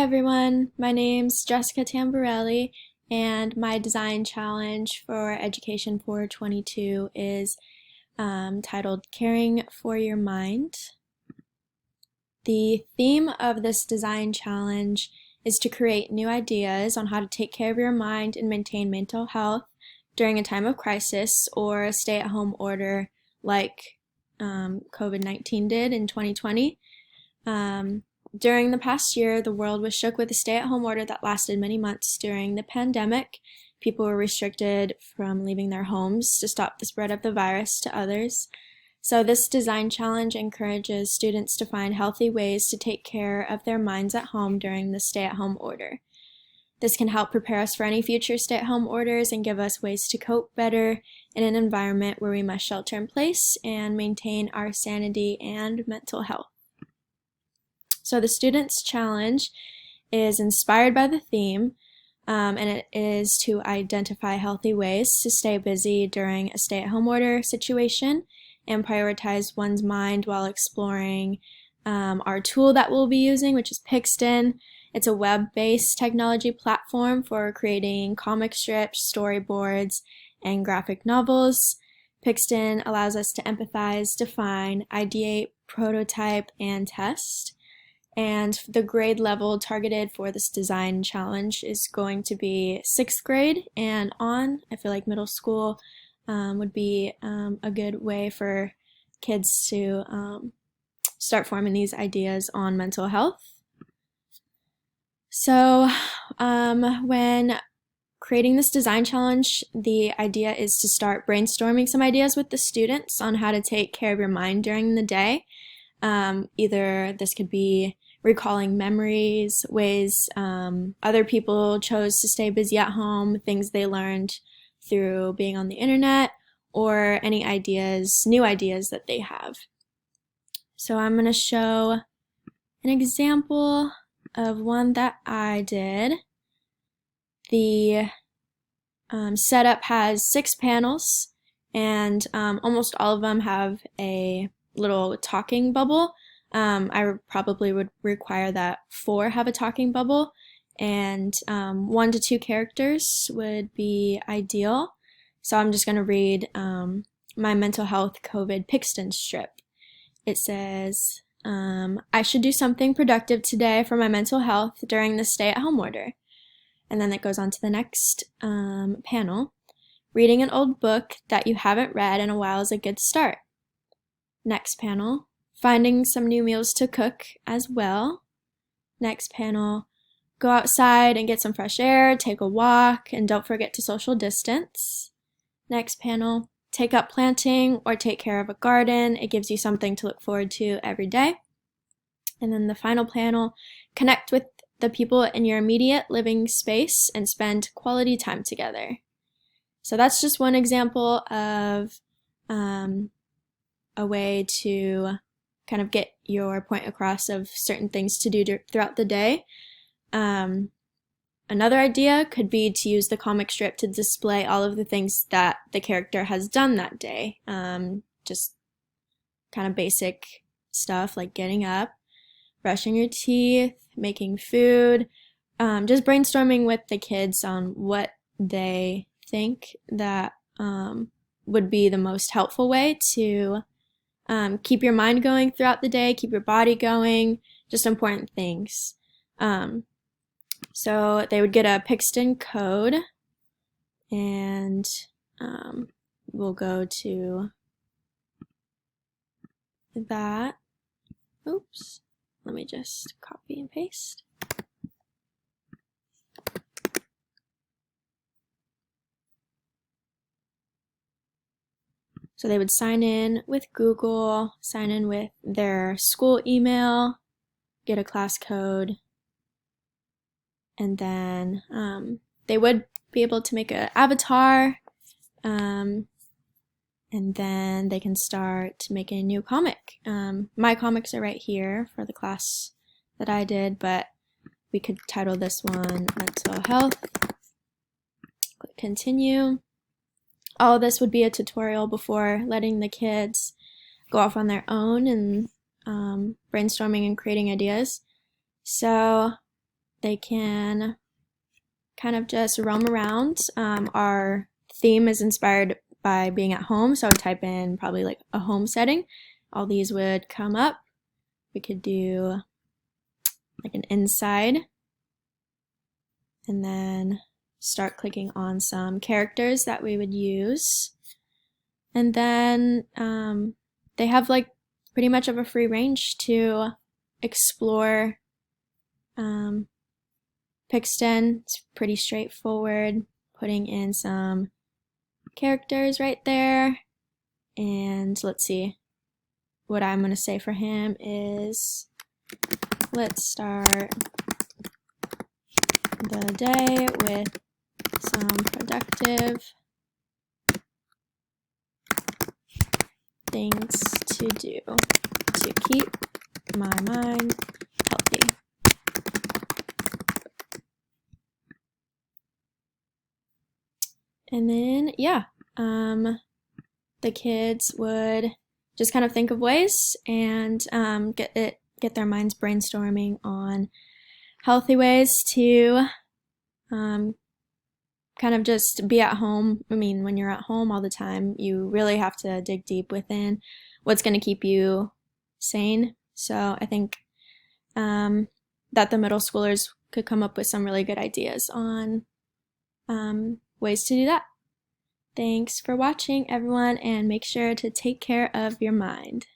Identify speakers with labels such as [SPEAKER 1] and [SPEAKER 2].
[SPEAKER 1] everyone, my name's Jessica Tamborelli, and my design challenge for Education 422 is titled Caring for Your Mind. The theme of this design challenge is to create new ideas on how to take care of your mind and maintain mental health during a time of crisis or a stay-at-home order like COVID-19 did in 2020. During the past year, the world was shook with a stay-at-home order that lasted many months during the pandemic. People were restricted from leaving their homes to stop the spread of the virus to others. So this design challenge encourages students to find healthy ways to take care of their minds at home during the stay-at-home order. This can help prepare us for any future stay-at-home orders and give us ways to cope better in an environment where we must shelter in place and maintain our sanity and mental health. So the students' challenge is inspired by the theme, and it is to identify healthy ways to stay busy during a stay-at-home order situation and prioritize one's mind while exploring our tool that we'll be using, which is Pixton. It's a web-based technology platform for creating comic strips, storyboards, and graphic novels. Pixton allows us to empathize, define, ideate, prototype, and test. And the grade level targeted for this design challenge is going to be 6th grade and on. I feel like middle school would be a good way for kids to start forming these ideas on mental health. So when creating this design challenge, the idea is to start brainstorming some ideas with the students on how to take care of your mind during the day. Either this could be recalling memories, ways other people chose to stay busy at home, things they learned through being on the internet, or any ideas, new ideas that they have. So I'm going to show an example of one that I did. The setup has 6 panels, and almost all of them have a little talking bubble. I probably would require that 4 have a talking bubble, and 1 to 2 characters would be ideal. So I'm just going to read my mental health COVID Pixton strip. It says, I should do something productive today for my mental health during the stay-at-home order. And then it goes on to the next panel. Reading an old book that you haven't read in a while is a good start. Next panel. Finding some new meals to cook as well. Next panel, go outside and get some fresh air, take a walk, and don't forget to social distance. Next panel, take up planting or take care of a garden. It gives you something to look forward to every day. And then the final panel, connect with the people in your immediate living space and spend quality time together. So that's just one example of a way to kind of get your point across of certain things to do throughout the day. Another idea could be to use the comic strip to display all of the things that the character has done that day. Just kind of basic stuff like getting up, brushing your teeth, making food, just brainstorming with the kids on what they think that would be the most helpful way to keep your mind going throughout the day, keep your body going, just important things. So they would get a Pixton code, and we'll go to that. Oops, let me just copy and paste. So they would sign in with Google, sign in with their school email, get a class code, and then they would be able to make an avatar, and then they can start making a new comic. My comics are right here for the class that I did, but we could title this one Mental Health. Click Continue. All of this would be a tutorial before letting the kids go off on their own and brainstorming and creating ideas. So they can kind of just roam around. Our theme is inspired by being at home, so I would type in probably like a home setting. All these would come up. We could do like an inside, and then start clicking on some characters that we would use. And then they have like pretty much of a free range to explore Pixton. It's pretty straightforward, putting in some characters right there. And let's see, what I'm going to say for him is, let's start the day with some productive things to do to keep my mind healthy. And then, yeah, the kids would just kind of think of ways and get their minds brainstorming on healthy ways to kind of just be at home. I mean, when you're at home all the time, you really have to dig deep within what's going to keep you sane. So I think that the middle schoolers could come up with some really good ideas on ways to do that. Thanks for watching, everyone, and make sure to take care of your mind.